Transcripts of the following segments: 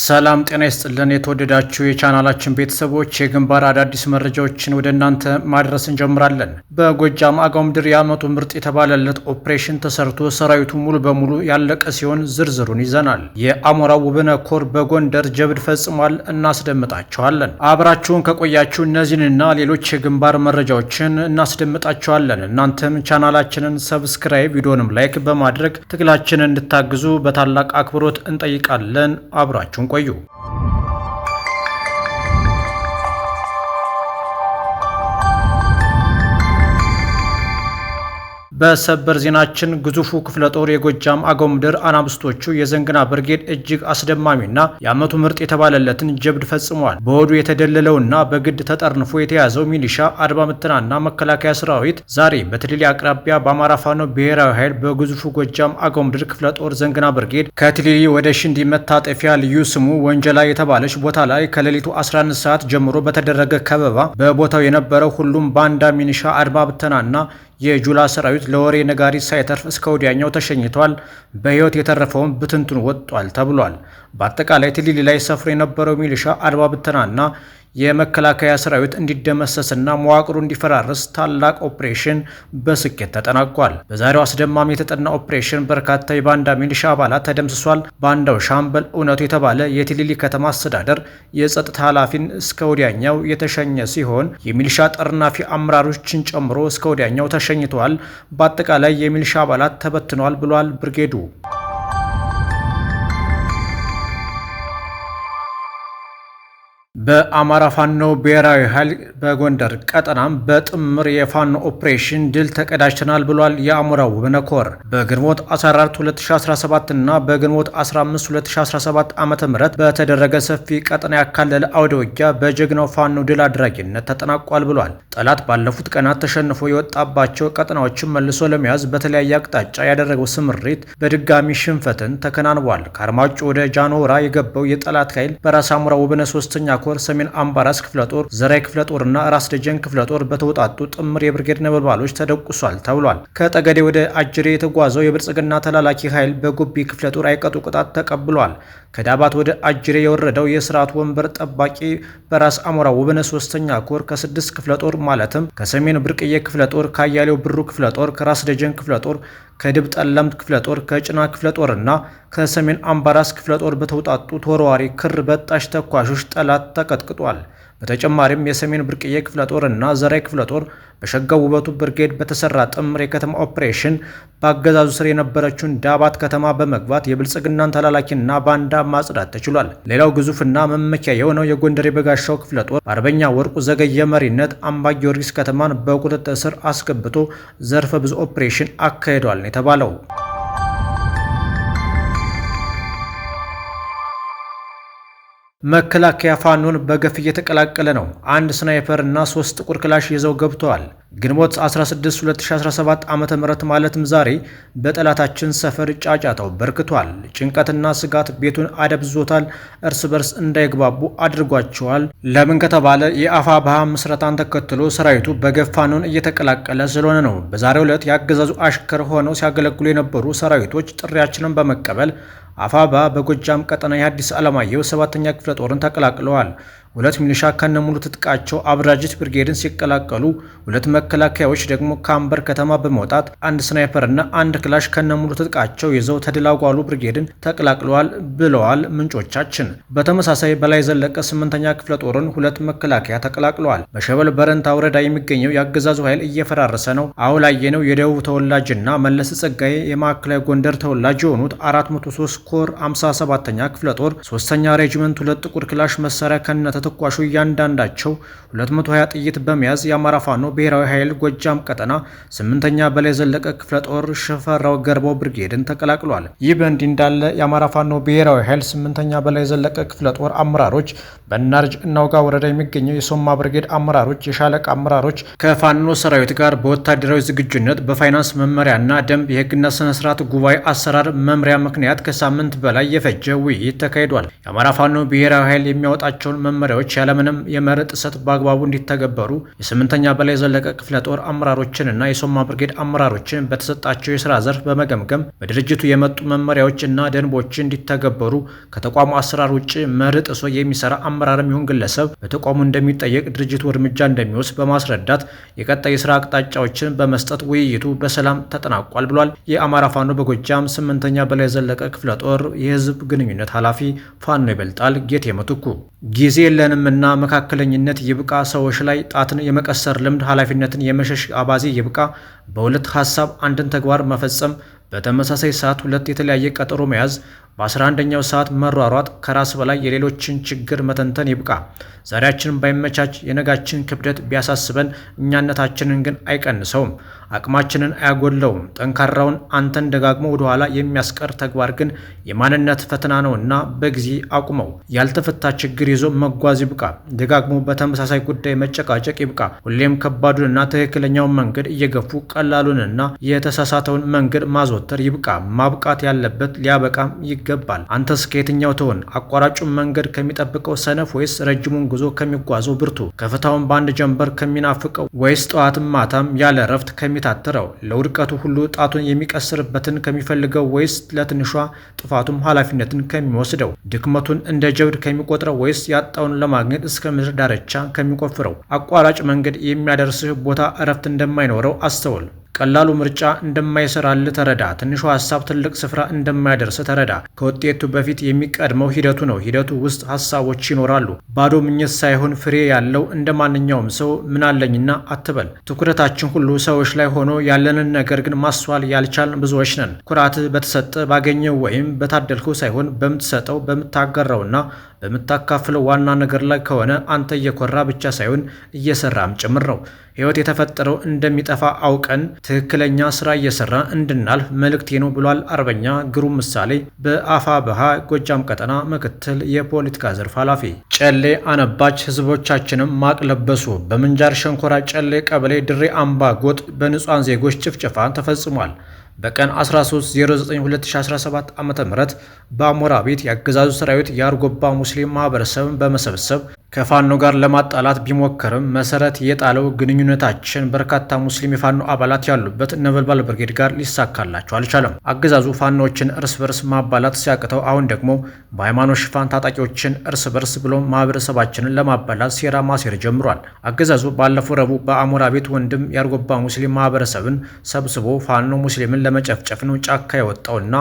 ሰላም ጤና ይስጥልን የተወደዳችሁ የቻናላችን ቤተሰቦች የግንባር አዳዲስ መረጃዎችን ወደ እናንተ ማድረስ እንጀምራለን። በጎጃም አገው ምድር የዓመቱ ምርጥ የተባለለት ኦፕሬሽን ተሰርቶ ሰራዊቱ ሙሉ በሙሉ ያለቀ ሲሆን ዝርዝሩን ይዘናል። የአሞራው ውብነህ ኮር በጎንደር ጀብድ ፈጽሟል፣ እናስደምጣቸዋለን። አብራችሁን ከቆያችሁ እነዚህንና ሌሎች የግንባር መረጃዎችን እናስደምጣቸዋለን። እናንተም ቻናላችንን ሰብስክራይብ፣ ቪዲዮንም ላይክ በማድረግ ትግላችንን እንድታግዙ በታላቅ አክብሮት እንጠይቃለን። አብራችሁ ቆዩ። በሰበር ዜናችን ግዙፉ ክፍለ ጦር የጎጃም አገው ምድር አናብስቶቹ የዘንግና ብርጌድ እጅግ አስደማሚና የዓመቱ ምርጥ የተባለለትን ጀብድ ፈጽሟል። በሆዱ የተደለለውና በግድ ተጠርንፎ የተያዘው ሚሊሻ አድማ ብተናና መከላከያ ሰራዊት ዛሬ በትሊሊ አቅራቢያ በአማራ ፋኖ ብሔራዊ ኃይል በግዙፉ ጎጃም አገው ምድር ክፍለ ጦር ዘንግና ብርጌድ ከትሊሊ ወደ ሽንዲ መታጠፊያ ልዩ ስሙ ወንጀላ የተባለች ቦታ ላይ ከሌሊቱ 11 ሰዓት ጀምሮ በተደረገ ከበባ በቦታው የነበረው ሁሉም ባንዳ ሚሊሻ አድማ ብተናና የጁላ ሰራዊት ለወሬ ነጋሪት ሳይተርፍ እስከ ወዲያኛው ተሸኝቷል። በህይወት የተረፈውን ብትንቱን ወጥቷል ተብሏል። በአጠቃላይ ትሊሊ ላይ ሰፍሮ የነበረው ሚሊሻ አድማ ብተናና የመከላከያ ሰራዊት እንዲደመሰስና መዋቅሩ እንዲፈራረስ ታላቅ ኦፕሬሽን በስኬት ተጠናቋል። በዛሬው አስደማሚ የተጠና ኦፕሬሽን በርካታ የባንዳ ሚሊሻ አባላት ተደምስሷል። ባንዳው ሻምበል እውነቱ የተባለ የትሊሊ ከተማ አስተዳደር የጸጥታ ኃላፊን እስከ ወዲያኛው የተሸኘ ሲሆን የሚሊሻ ጠርናፊ አመራሮችን ጨምሮ እስከ ወዲያኛው ተሸኝተዋል። በአጠቃላይ የሚሊሻ አባላት ተበትነዋል ብሏል ብርጌዱ። በአማራ ፋኖ ብሔራዊ ኃይል በጎንደር ቀጠናም በጥምር የፋኖ ኦፕሬሽን ድል ተቀዳጅተናል ብሏል የአሞራው ውብነህ ኮር። በግንቦት 14 2017 እና በግንቦት 15 2017 ዓ.ም በተደረገ ሰፊ ቀጠና ያካለለ አውደ ውጊያ በጀግናው ፋኖ ድል አድራጊነት ተጠናቋል ብሏል። ጠላት ባለፉት ቀናት ተሸንፎ የወጣባቸው ቀጠናዎችን መልሶ ለመያዝ በተለያየ አቅጣጫ ያደረገው ስምሪት በድጋሚ ሽንፈትን ተከናንቧል። ከአርማጮ ወደ ጃኖራ የገባው የጠላት ኃይል በራስ አሞራው ውብነህ ሶስተኛ ኮር ሰሜን አምባራስ ክፍለ ጦር፣ ዘራይ ክፍለ ጦርና ራስ ደጀን ክፍለ ጦር በተውጣጡ ጥምር የብርጌድ ነበልባሎች ተደቁሷል ተብሏል። ከጠገዴ ወደ አጅሬ የተጓዘው የብልጽግና ተላላኪ ኃይል በጉቢ ክፍለ ጦር አይቀጡ ቅጣት ተቀብሏል። ከዳባት ወደ አጅሬ የወረደው የስርዓቱ ወንበር ጠባቂ በራስ አሞራው ውብነህ ሶስተኛ ኮር ከ6 ክፍለ ጦር ማለትም ከሰሜን ብርቅዬ ክፍለ ጦር፣ ከአያሌው ብሩ ክፍለ ጦር፣ ከራስ ደጀን ክፍለ ጦር፣ ከድብ ጠለምት ክፍለ ጦር፣ ከጭና ክፍለ ጦርና ከሰሜን አምባራስ ክፍለ ጦር በተውጣጡ ተወርዋሪ ክር በጣሽ ተኳሾች ጠላት ተቀጥቅጧል። በተጨማሪም የሰሜን ብርቅዬ ክፍለ ጦር እና ዘራይ ክፍለ ጦር በሸጋው ውበቱ ብርጌድ በተሰራ ጥምር የከተማ ኦፕሬሽን በአገዛዙ ስር የነበረችውን ዳባት ከተማ በመግባት የብልጽግናን ተላላኪና ባንዳ ማጽዳት ተችሏል። ሌላው ግዙፍና መመኪያ የሆነው የጎንደር የበጋሻው ክፍለ ጦር በአርበኛ ወርቁ ዘገየ መሪነት አምባ ጊዮርጊስ ከተማን በቁጥጥር ስር አስገብቶ ዘርፈ ብዙ ኦፕሬሽን አካሂዷል ነው የተባለው። መከላከያ ፋኖን በገፍ እየተቀላቀለ ነው። አንድ ስናይፐር እና 3 ጥቁር ክላሽ ይዘው ገብተዋል። ግንቦት 16 2017 ዓ.ም ማለትም ዛሬ በጠላታችን ሰፈር ጫጫታው በርክቷል። ጭንቀትና ስጋት ቤቱን አደብዞታል። እርስ በርስ እንዳይግባቡ አድርጓቸዋል። ለምን ከተባለ የአፋብኃ ምስረታን ተከትሎ ሰራዊቱ በገፍ ፋኖን እየተቀላቀለ ስለሆነ ነው። በዛሬው ዕለት ያገዛዙ አሽከር ሆነው ሲያገለግሉ የነበሩ ሰራዊቶች ጥሪያችንን በመቀበል አፋብኃ በጎጃም ቀጠና የሐዲስ ዓለማየሁ 7ኛ ክፍለ ጦርን ተቀላቅለዋል። 2 ሚሊሻ ከነሙሉ ትጥቃቸው አብራጅት ብርጌድን ሲቀላቀሉ 2 መከላከያዎች ደግሞ ከአምበር ከተማ በመውጣት 1 ስናይፐር እና 1 ክላሽ ከነሙሉ ትጥቃቸው ይዘው ተድላጓሉ ብርጌድን ተቀላቅለዋል ብለዋል ምንጮቻችን። በተመሳሳይ በላይ ዘለቀ 8ኛ ክፍለ ጦርን 2 መከላከያ ተቀላቅለዋል። በሸበል በረንታ ወረዳ የሚገኘው የአገዛዙ ኃይል እየፈራረሰ ነው። አውላየነው የደቡብ ተወላጅና መለስ ጸጋዬ የማዕከላዊ ጎንደር ተወላጅ የሆኑት 403 ኮር 57ኛ ክፍለ ጦር 3ኛ ሬጂመንት 2 ጥቁር ክላሽ መሳሪያ ከነ ተኳሹ እያንዳንዳቸው 220 ጥይት በመያዝ የአማራ ፋኖ ብሔራዊ ኃይል ጎጃም ቀጠና 8ኛ በላይ ዘለቀ ክፍለ ጦር ሽፈራው ገርባው ብርጌድን ተቀላቅሏል። ይህ በእንዲህ እንዳለ የአማራ ፋኖ ብሔራዊ ኃይል 8ኛ በላይ ዘለቀ ክፍለ ጦር አመራሮች በእናርጅ እናውጋ ወረዳ የሚገኘው የሶማ ብርጌድ አመራሮች፣ የሻለቃ አመራሮች ከፋኖ ሰራዊት ጋር በወታደራዊ ዝግጁነት በፋይናንስ መመሪያና ደንብ የህግና ስነ ስርዓት ጉባኤ አሰራር መምሪያ ምክንያት ከሳምንት በላይ የፈጀ ውይይት ተካሂዷል። የአማራ ፋኖ ብሔራዊ ኃይል የሚያወጣቸውን መመሪያ መመሪያዎች ያለምንም የመርህ ጥሰት በአግባቡ እንዲተገበሩ የ8ኛ በላይ ዘለቀ ክፍለ ጦር አመራሮችንና የሶማ ብርጌድ አመራሮችን በተሰጣቸው የስራ ዘርፍ በመገምገም በድርጅቱ የመጡ መመሪያዎች እና ደንቦች እንዲተገበሩ ከተቋሙ አሰራር ውጭ መርህ ጥሶ የሚሰራ አመራርም ይሁን ግለሰብ በተቋሙ እንደሚጠየቅ ድርጅቱ እርምጃ እንደሚወስድ በማስረዳት የቀጣይ የስራ አቅጣጫዎችን በመስጠት ውይይቱ በሰላም ተጠናቋል ብሏል። የአማራ ፋኖ በጎጃም 8ኛ በላይ ዘለቀ ክፍለ ጦር የህዝብ ግንኙነት ኃላፊ ፋኖ ይበልጣል ጌቴ ምትኩ። ጊዜ የለንምና መካከለኝነት ይብቃ፣ ሰዎች ላይ ጣትን የመቀሰር ልምድ፣ ኃላፊነትን የመሸሽ አባዜ ይብቃ፣ በሁለት ሀሳብ አንድን ተግባር መፈጸም፣ በተመሳሳይ ሰዓት ሁለት የተለያየ ቀጠሮ መያዝ፣ በ11ኛው ሰዓት መሯሯጥ፣ ከራስ በላይ የሌሎችን ችግር መተንተን ይብቃ። ዛሬያችንን ባይመቻች የነጋችን ክብደት ቢያሳስበን እኛነታችንን ግን አይቀንሰውም፣ አቅማችንን አያጎለውም። ጠንካራውን አንተን ደጋግሞ ወደኋላ የሚያስቀር ተግባር ግን የማንነት ፈተና ነውና በጊዜ አቁመው። ያልተፈታ ችግር ይዞ መጓዝ ይብቃ። ደጋግሞ በተመሳሳይ ጉዳይ መጨቃጨቅ ይብቃ። ሁሌም ከባዱንና ትክክለኛውን መንገድ እየገፉ ቀላሉንና የተሳሳተውን መንገድ ማዘወተር ይብቃ። ማብቃት ያለበት ሊያበቃም ይገባል። አንተስ ከየትኛው ትሆን? አቋራጩን መንገድ ከሚጠብቀው ሰነፍ ወይስ ረጅሙን ጉዞ ከሚጓዘው ብርቱ? ከፍታውን በአንድ ጀንበር ከሚናፍቀው ወይስ ጠዋትም ማታም ያለ እረፍት ከሚታትረው? ለውድቀቱ ሁሉ ጣቱን የሚቀስርበትን ከሚፈልገው ወይስ ለትንሿ ጥፋቱም ኃላፊነትን ከሚወስደው? ድክመቱን እንደ ጀብድ ከሚቆጥረው ወይስ ያጣውን ለማግኘት እስከ ምድር ዳርቻ ከሚቆፍረው? አቋራጭ መንገድ የሚያደርስህ ቦታ እረፍት እንደማይኖረው አስተውል። ቀላሉ ምርጫ እንደማይሰራልህ ተረዳ። ትንሹ ሀሳብ ትልቅ ስፍራ እንደማያደርስ ተረዳ። ከውጤቱ በፊት የሚቀድመው ሂደቱ ነው። ሂደቱ ውስጥ ሀሳቦች ይኖራሉ። ባዶ ምኞት ሳይሆን ፍሬ ያለው እንደ ማንኛውም ሰው ምናለኝና አትበል። ትኩረታችን ሁሉ ሰዎች ላይ ሆኖ ያለንን ነገር ግን ማስተዋል ያልቻልን ብዙዎች ነን። ኩራት በተሰጠ ባገኘው ወይም በታደልከው ሳይሆን በምትሰጠው በምታጋራውና በምታካፍለው ዋና ነገር ላይ ከሆነ አንተ እየኮራ ብቻ ሳይሆን እየሰራም ጭምር ነው። ሕይወት የተፈጠረው እንደሚጠፋ አውቀን ትክክለኛ ስራ እየሰራ እንድናልፍ መልእክቴ ነው ብሏል አርበኛ ግሩም ምሳሌ በአፋብኃ ጎጃም ቀጠና ምክትል የፖለቲካ ዘርፍ ኃላፊ። ጨሌ አነባች፣ ህዝቦቻችንም ማቅ ለበሱ። በምንጃር ሸንኮራ ጨሌ ቀበሌ ድሬ አምባ ጎጥ በንጹሃን ዜጎች ጭፍጨፋ ተፈጽሟል። በቀን 13/09/2017 ዓ.ም በአሞራ ቤት የአገዛዙ ሰራዊት የአርጎባ ሙስሊም ማህበረሰብን በመሰብሰብ ከፋኖ ጋር ለማጣላት ቢሞክርም መሰረት የጣለው ግንኙነታችን በርካታ ሙስሊም የፋኖ አባላት ያሉበት ነበልባል ብርጌድ ጋር ሊሳካላቸው አልቻለም። አገዛዙ ፋኖችን እርስ በርስ ማባላት ሲያቅተው አሁን ደግሞ በሃይማኖት ሽፋን ታጣቂዎችን እርስ በርስ ብሎም ማህበረሰባችንን ለማባላት ሴራ ማሴር ጀምሯል። አገዛዙ ባለፈው ረቡዕ በአሞራ ቤት ወንድም የአርጎባ ሙስሊም ማህበረሰብን ሰብስቦ ፋኖ ሙስሊምን ለመጨፍጨፍ ነው ጫካ የወጣውና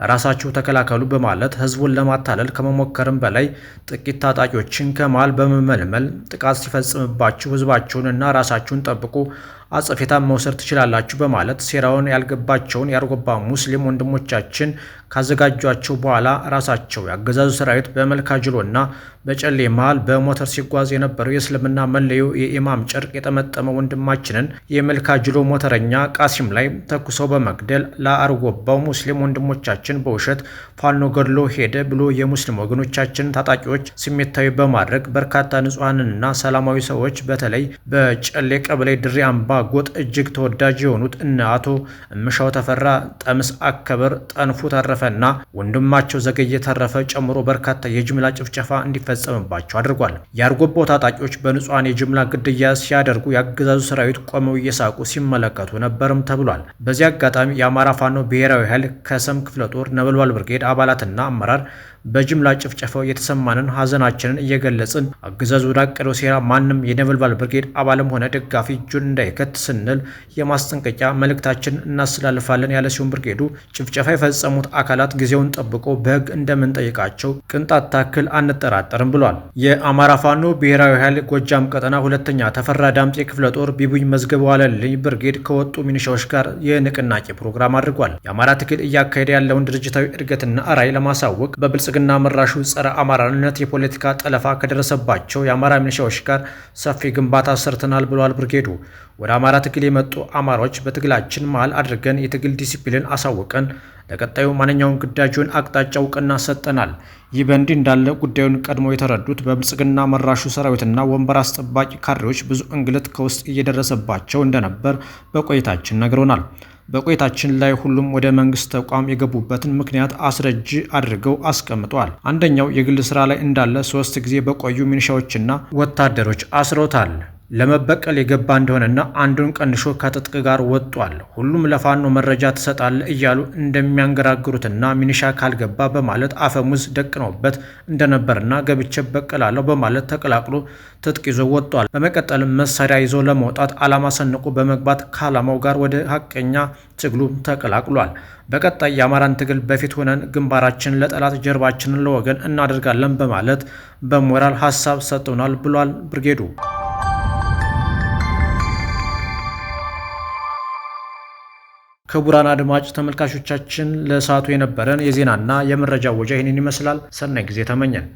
ራሳችሁ ተከላከሉ በማለት ህዝቡን ለማታለል ከመሞከርም በላይ ጥቂት ታጣቂዎችን ከመሃል በመመልመል ጥቃት ሲፈጽምባችሁ ህዝባችሁንና ራሳችሁን ጠብቁ፣ አጸፌታ መውሰድ ትችላላችሁ በማለት ሴራውን ያልገባቸውን የአርጎባ ሙስሊም ወንድሞቻችን ካዘጋጇቸው በኋላ ራሳቸው ያገዛዙ ሰራዊት በመልካጅሎና በጨሌ መሃል በሞተር ሲጓዝ የነበረው የእስልምና መለዮ የኢማም ጨርቅ የጠመጠመ ወንድማችንን የመልካጅሎ ሞተረኛ ቃሲም ላይ ተኩሰው በመግደል ለአርጎባው ሙስሊም ወንድሞቻችን በውሸት ፋኖ ገድሎ ሄደ ብሎ የሙስሊም ወገኖቻችን ታጣቂዎች ስሜታዊ በማድረግ በርካታ ንጹሃንና ሰላማዊ ሰዎች በተለይ በጨሌ ቀበሌ ድሬ አምባ ጎጥ እጅግ ተወዳጅ የሆኑት እነ አቶ እምሻው ተፈራ፣ ጠምስ አከበር፣ ጠንፉ ተረፈና ወንድማቸው ዘገየ ተረፈ ጨምሮ በርካታ የጅምላ ጭፍጨፋ እንዲፈጸምባቸው አድርጓል። የአርጎባው ታጣቂዎች በንጹሃን የጅምላ ግድያ ሲያደርጉ ያገዛዙ ሰራዊት ቆመው እየሳቁ ሲመለከቱ ነበርም ተብሏል። በዚህ አጋጣሚ የአማራ ፋኖ ብሔራዊ ኃይል ከሰም ክፍለ ጦር ነበልባል ብርጌድ አባላትና አመራር በጅምላ ጭፍጨፋው የተሰማንን ሀዘናችንን እየገለጽን አገዛዙ ዳቀለው ሴራ ማንም የነበልባል ብርጌድ አባልም ሆነ ደጋፊ እጁን እንዳይከት ስንል የማስጠንቀቂያ መልእክታችን እናስተላልፋለን ያለ ሲሆን ብርጌዱ ጭፍጨፋ የፈጸሙት አካላት ጊዜውን ጠብቆ በሕግ እንደምንጠይቃቸው ቅንጣት ታክል አንጠራጠርም ብሏል። የአማራ ፋኖ ብሔራዊ ኃይል ጎጃም ቀጠና ሁለተኛ ተፈራ ዳምጤ ክፍለ ጦር ቢቡኝ መዝገብ ዋለልኝ ብርጌድ ከወጡ ሚኒሻዎች ጋር የንቅናቄ ፕሮግራም አድርጓል። የአማራ ትግል እያካሄደ ያለውን ድርጅታዊ እድገትና ራዕይ ለማሳወቅ በብልጽግና መራሹ ጸረ አማራነት የፖለቲካ ጠለፋ ከደረሰባቸው የአማራ ሚኒሻዎች ጋር ሰፊ ግንባታ ሰርተናል ብሏል ብርጌዱ። ወደ አማራ ትግል የመጡ አማራዎች በትግላችን መሃል አድርገን የትግል ዲሲፕሊን አሳውቀን ለቀጣዩ ማንኛውም ግዳጁን አቅጣጫ እውቅና ሰጠናል። ይህ በእንዲህ እንዳለ ጉዳዩን ቀድሞ የተረዱት በብልጽግና መራሹ ሰራዊትና ወንበር አስጠባቂ ካድሬዎች ብዙ እንግልት ከውስጥ እየደረሰባቸው እንደነበር በቆይታችን ነግሮናል። በቆይታችን ላይ ሁሉም ወደ መንግስት ተቋም የገቡበትን ምክንያት አስረጅ አድርገው አስቀምጧል። አንደኛው የግል ስራ ላይ እንዳለ 3 ጊዜ በቆዩ ሚኒሻዎችና ወታደሮች አስሮታል። ለመበቀል የገባ እንደሆነና አንዱን ቀንሾ ከትጥቅ ጋር ወጧል። ሁሉም ለፋኖ መረጃ ትሰጣለህ እያሉ እንደሚያንገራግሩትና ሚኒሻ ካልገባ በማለት አፈሙዝ ደቅነውበት እንደነበርና ገብቼ በቀላለሁ በማለት ተቀላቅሎ ትጥቅ ይዞ ወጧል። በመቀጠልም መሳሪያ ይዞ ለመውጣት ዓላማ ሰንቆ በመግባት ከዓላማው ጋር ወደ ሀቀኛ ትግሉ ተቀላቅሏል። በቀጣይ የአማራን ትግል በፊት ሆነን ግንባራችን ለጠላት ጀርባችንን ለወገን እናደርጋለን በማለት በሞራል ሀሳብ ሰጥቶናል ብሏል ብርጌዱ። ክቡራን አድማጭ ተመልካቾቻችን ለሰዓቱ የነበረን የዜናና የመረጃ ወጃ ይህንን ይመስላል። ሰናይ ጊዜ ተመኘን።